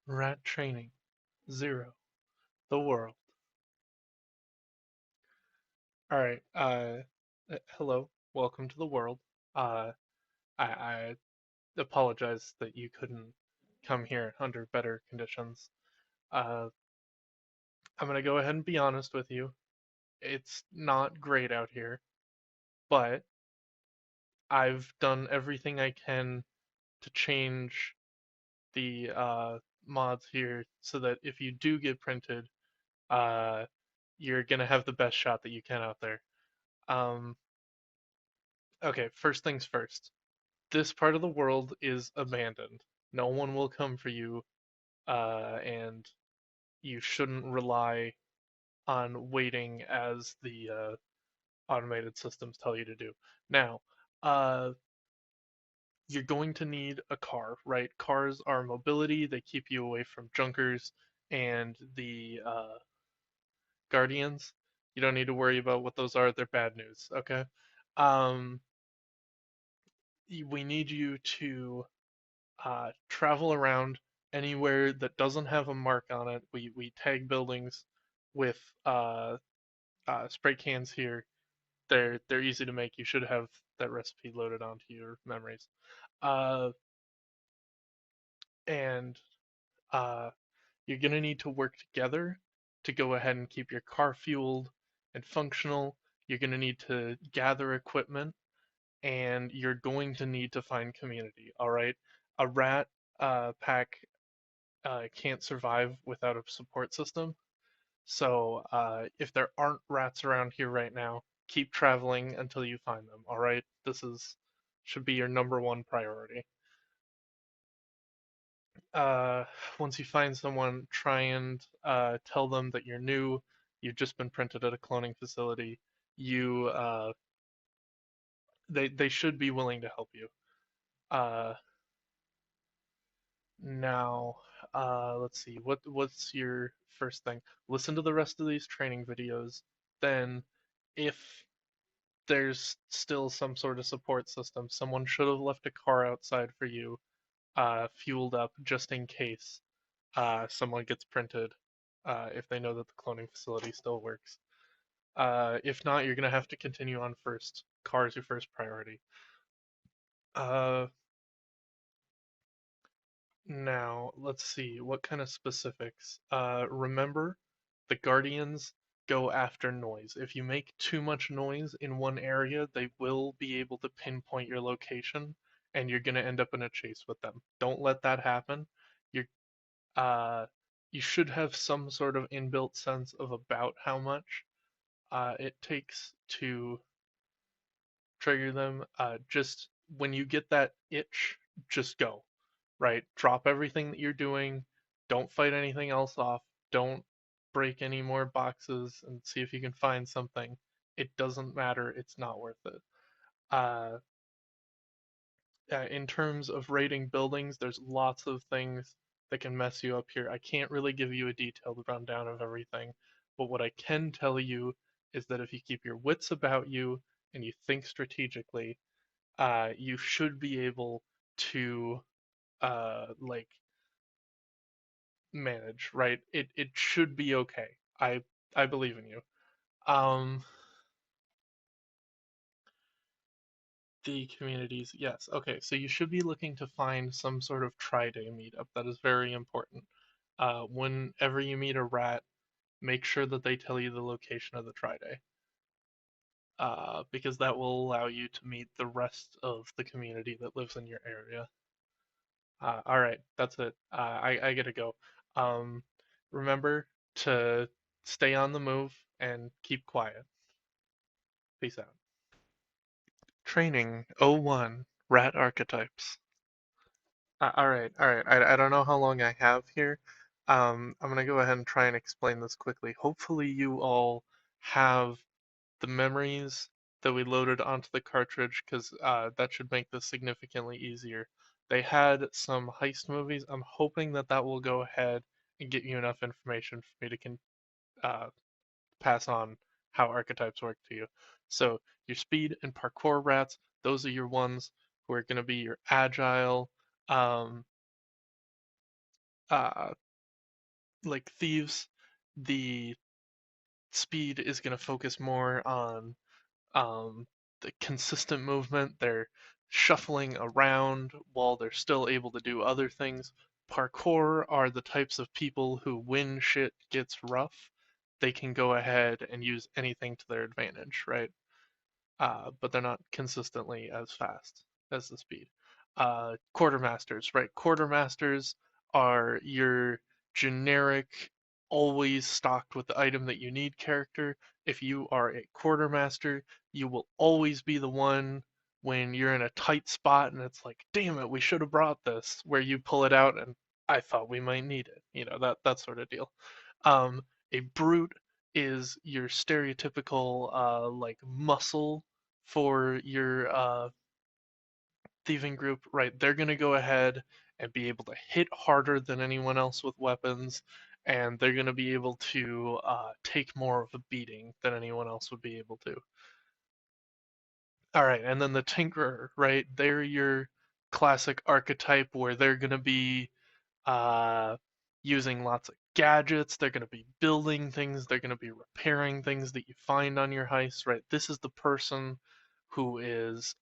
Rat training. 0. The world. Alright, hello. Welcome to the world. Uh, I apologize that you couldn't come here under better conditions. Uh, I'm gonna go ahead and be honest with you. It's not great out here, but I've done everything I can to change the mods here so that if you do get printed, uh, you're gonna have the best shot that you can out there. Um, okay, first things first. This part of the world is abandoned. No one will come for you, and you shouldn't rely on waiting as the automated systems tell you to do. Now, uh, you're going to need a car, right? Cars are mobility, they keep you away from junkers and the guardians. You don't need to worry about what those are, they're bad news, okay? Um, we need you to travel around anywhere that doesn't have a mark on it. We tag buildings with spray cans here. They're easy to make. You should have that recipe loaded onto your memories. Uh, and uh, you're gonna need to work together to go ahead and keep your car fueled and functional. You're gonna need to gather equipment, and you're going to need to find community. All right, a rat pack can't survive without a support system. So if there aren't rats around here right now, keep traveling until you find them. All right, this is should be your number one priority. Uh, Once you find someone, try and tell them that you're new. You've just been printed at a cloning facility. You they should be willing to help you. Uh, Now, let's see. What's your first thing? Listen to the rest of these training videos. Then, if there's still some sort of support system, someone should have left a car outside for you, fueled up just in case someone gets printed, if they know that the cloning facility still works. If not, you're gonna have to continue on first. Car is your first priority. Uh, Now, let's see, what kind of specifics? Remember, the Guardians go after noise. If you make too much noise in one area, they will be able to pinpoint your location, and you're gonna end up in a chase with them. Don't let that happen. You're, uh, you should have some sort of inbuilt sense of about how much it takes to trigger them. Just when you get that itch, just go, right? Drop everything that you're doing. Don't fight anything else off. Don't break any more boxes and see if you can find something. It doesn't matter. It's not worth it. Uh, in terms of rating buildings, there's lots of things that can mess you up here. I can't really give you a detailed rundown of everything, but what I can tell you is that if you keep your wits about you and you think strategically, you should be able to like manage, right? It should be okay. I believe in you. Um, the communities, yes. Okay, so you should be looking to find some sort of tri-day meetup. That is very important. Whenever you meet a rat, make sure that they tell you the location of the tri-day. Because that will allow you to meet the rest of the community that lives in your area. All right, that's it. I gotta go. Um, Remember to stay on the move and keep quiet. Peace out. Training '01 Rat Archetypes. All right. I don't know how long I have here. I'm gonna go ahead and try and explain this quickly. Hopefully you all have the memories that we loaded onto the cartridge, because that should make this significantly easier. They had some heist movies. I'm hoping that that will go ahead and get you enough information for me to uh, pass on how archetypes work to you. So your speed and parkour rats, those are your ones who are going to be your agile, um, uh, like thieves, the speed is going to focus more on um, the consistent movement. They're shuffling around while they're still able to do other things. Parkour are the types of people who, when shit gets rough, they can go ahead and use anything to their advantage, right? But they're not consistently as fast as the speed. Quartermasters, right? Quartermasters are your generic, always stocked with the item that you need character. If you are a quartermaster, you will always be the one when you're in a tight spot and it's like, damn it, we should have brought this, where you pull it out and I thought we might need it. That sort of deal. Um, a brute is your stereotypical like muscle for your thieving group, right? They're gonna go ahead and be able to hit harder than anyone else with weapons, and they're gonna be able to take more of a beating than anyone else would be able to. All right, and then the tinkerer, right? They're your classic archetype where they're gonna be uh, using lots of gadgets. They're going to be building things. They're going to be repairing things that you find on your heist, right? This is the person who is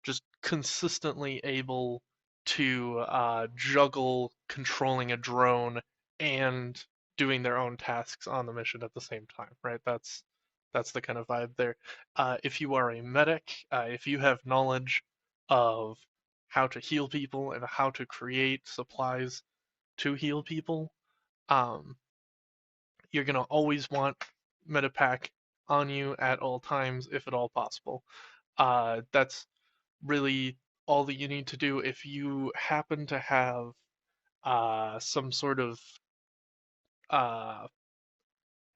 just consistently able to juggle controlling a drone and doing their own tasks on the mission at the same time, right? That's the kind of vibe there. If you are a medic, if you have knowledge of how to heal people and how to create supplies to heal people, um, you're gonna always want Medipack on you at all times, if at all possible. That's really all that you need to do. If you happen to have some sort of uh,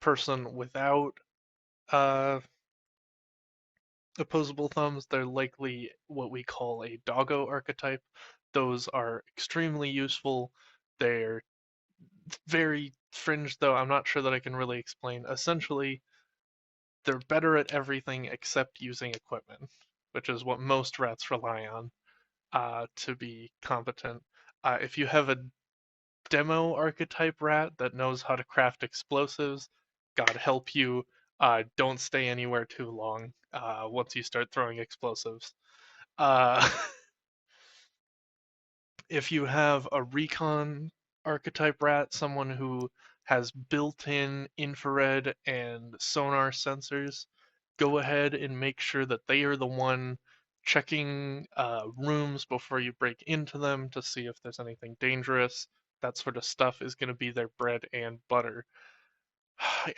person without uh, opposable thumbs, they're likely what we call a doggo archetype. Those are extremely useful. They're very fringe, though. I'm not sure that I can really explain. Essentially, they're better at everything except using equipment, which is what most rats rely on to be competent. If you have a demo archetype rat that knows how to craft explosives, God help you, don't stay anywhere too long once you start throwing explosives. Uh, if you have a recon archetype rat, someone who has built-in infrared and sonar sensors, go ahead and make sure that they are the one checking rooms before you break into them to see if there's anything dangerous. That sort of stuff is going to be their bread and butter.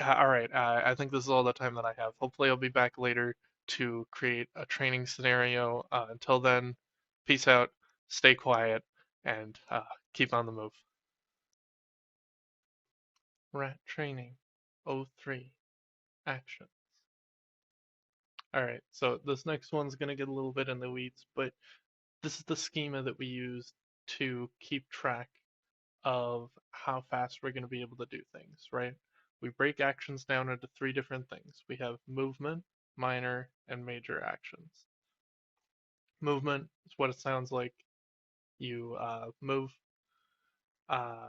All right, I think this is all the time that I have. Hopefully, I'll be back later to create a training scenario. Until then, peace out, stay quiet, and keep on the move. Rat training, O3, action. All right, so this next one's going to get a little bit in the weeds, but this is the schema that we use to keep track of how fast we're going to be able to do things, right? We break actions down into three different things. We have movement, minor, and major actions. Movement is what it sounds like. You move. Uh,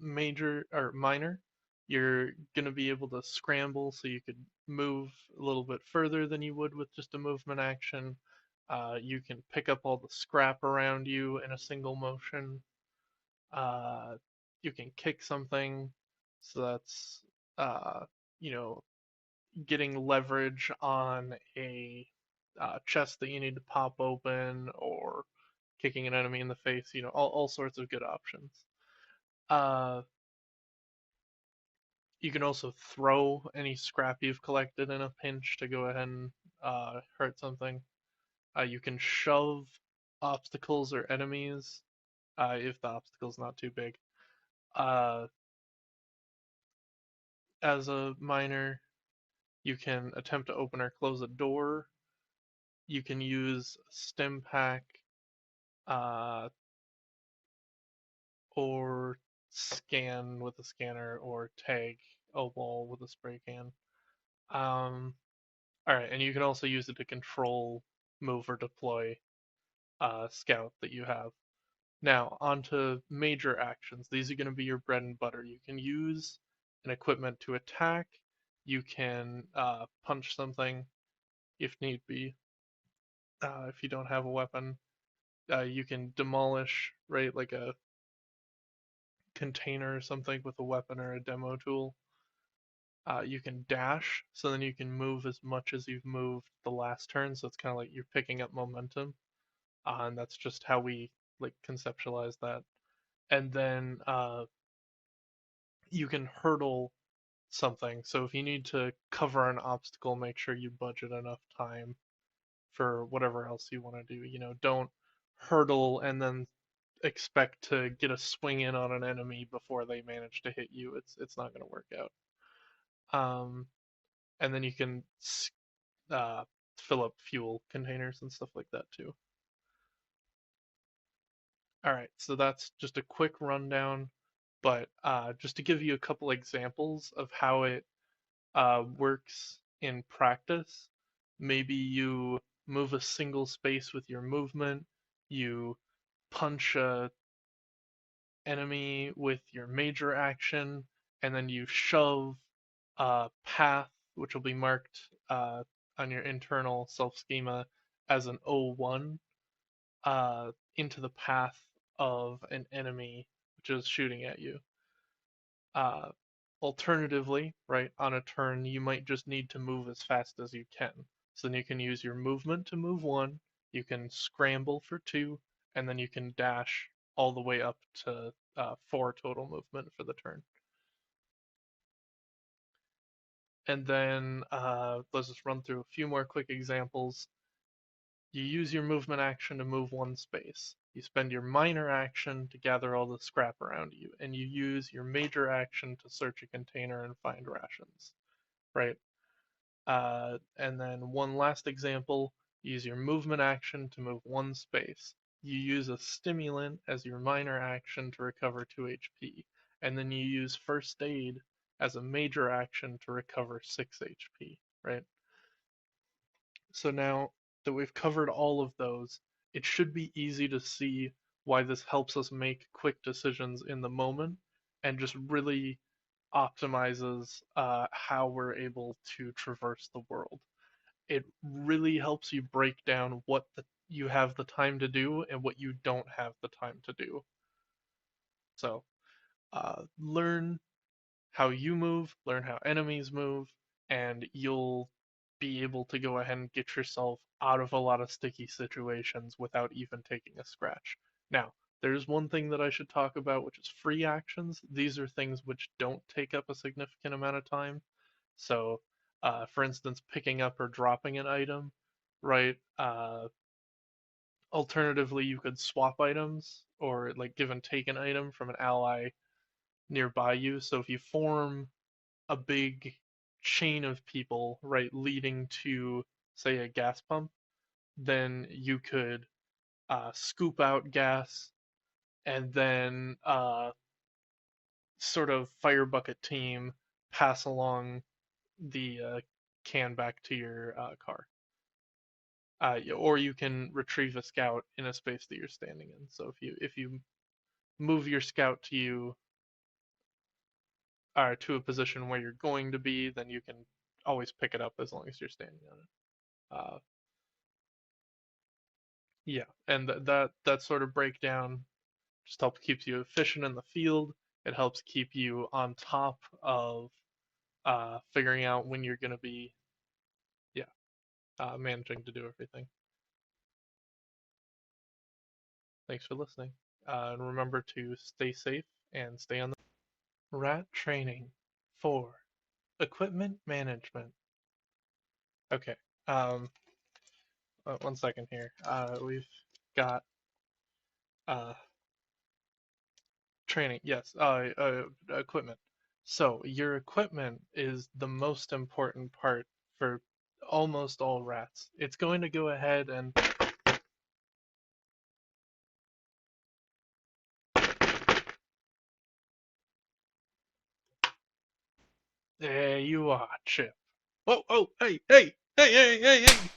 Major or minor, you're going to be able to scramble so you could move a little bit further than you would with just a movement action. You can pick up all the scrap around you in a single motion. Uh, you can kick something, so that's uh, you know getting leverage on a chest that you need to pop open, or kicking an enemy in the face. All sorts of good options. Uh, you can also throw any scrap you've collected in a pinch to go ahead and hurt something. You can shove obstacles or enemies if the obstacle's not too big. Uh, as a miner, you can attempt to open or close a door. You can use stim pack uh, or scan with a scanner or tag a wall with a spray can. Um, all right, and you can also use it to control, move, or deploy scout that you have. Now, onto major actions. These are going to be your bread and butter. You can use an equipment to attack. You can punch something if need be. If you don't have a weapon, you can demolish, right, like a container or something with a weapon or a demo tool. You can dash, so then you can move as much as you've moved the last turn. So it's kind of like you're picking up momentum, and that's just how we like conceptualize that. And then you can hurdle something. So if you need to cover an obstacle, make sure you budget enough time for whatever else you want to do. Don't hurdle and then expect to get a swing in on an enemy before they manage to hit you. It's not going to work out. And then you can uh, fill up fuel containers and stuff like that too. All right, so that's just a quick rundown, but just to give you a couple examples of how it works in practice, maybe you move a single space with your movement, you punch a enemy with your major action, and then you shove a path, which will be marked on your internal self schema as an O1 into the path of an enemy which is shooting at you. Uh, Alternatively, right, on a turn, you might just need to move as fast as you can. So then you can use your movement to move one, you can scramble for two, and then you can dash all the way up to four total movement for the turn. And then let's just run through a few more quick examples. You use your movement action to move one space. You spend your minor action to gather all the scrap around you, and you use your major action to search a container and find rations, right? And then one last example, use your movement action to move one space. You use a stimulant as your minor action to recover 2 HP, and then you use first aid as a major action to recover 6 HP, right? So now that we've covered all of those, it should be easy to see why this helps us make quick decisions in the moment and just really optimizes how we're able to traverse the world. It really helps you break down what you have the time to do and what you don't have the time to do. So learn how you move, learn how enemies move, and you'll be able to go ahead and get yourself out of a lot of sticky situations without even taking a scratch. Now, there's one thing that I should talk about, which is free actions. These are things which don't take up a significant amount of time. So, for instance, picking up or dropping an item, right? Alternatively, you could swap items or like give and take an item from an ally nearby you. So if you form a big chain of people, right, leading to, say, a gas pump, then you could scoop out gas and then sort of fire bucket team pass along the can back to your car. Or you can retrieve a scout in a space that you're standing in. So if you move your scout to you or to a position where you're going to be, then you can always pick it up as long as you're standing on it. Uh, yeah, and that sort of breakdown just helps keeps you efficient in the field. It helps keep you on top of figuring out when you're going to be, yeah, managing to do everything. Thanks for listening. And remember to stay safe and stay on the rat training 4. Equipment management. Okay. Um, one second here. We've got uh, training. Yes. Equipment. So your equipment is the most important part for almost all rats. It's going to go ahead and there you are, Chip. Oh, oh, hey, hey, hey, hey, hey, hey.